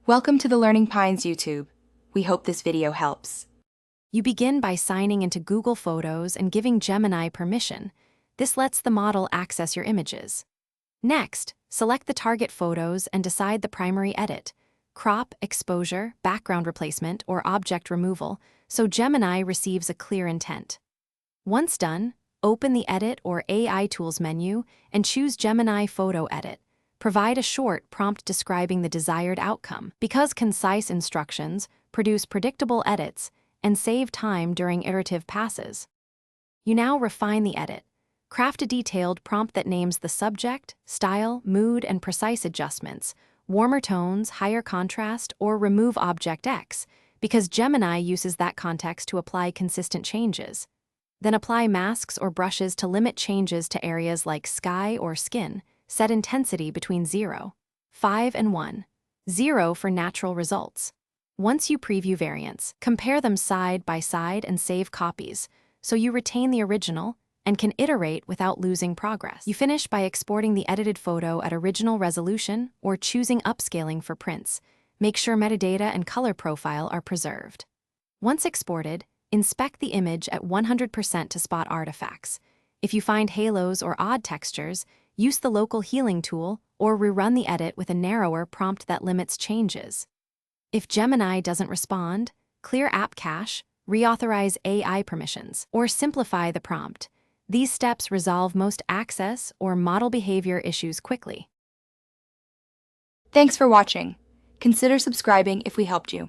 Welcome to the Learning Pines YouTube. We hope this video helps. You begin by signing into Google Photos and giving Gemini permission. This lets the model access your images. Next, select the target photos and decide the primary edit: crop, exposure, background replacement, or object removal, so Gemini receives a clear intent. Once done, open the Edit or AI Tools menu and choose Gemini Photo Edit. Provide a short prompt describing the desired outcome, because concise instructions produce predictable edits and save time during iterative passes. You now refine the edit. Craft a detailed prompt that names the subject, style, mood, and precise adjustments, warmer tones, higher contrast, or remove object X, because Gemini uses that context to apply consistent changes. Then apply masks or brushes to limit changes to areas like sky or skin. Set intensity between 0, 5, and 1. 0 for natural results. Once you preview variants, compare them side by side and save copies, so you retain the original and can iterate without losing progress. You finish by exporting the edited photo at original resolution or choosing upscaling for prints. Make sure metadata and color profile are preserved. Once exported, inspect the image at 100% to spot artifacts. If you find halos or odd textures, use the local healing tool or rerun the edit with a narrower prompt that limits changes. If Gemini doesn't respond, clear app cache, reauthorize AI permissions, or simplify the prompt. These steps resolve most access or model behavior issues quickly. Thanks for watching. Consider subscribing if we helped you.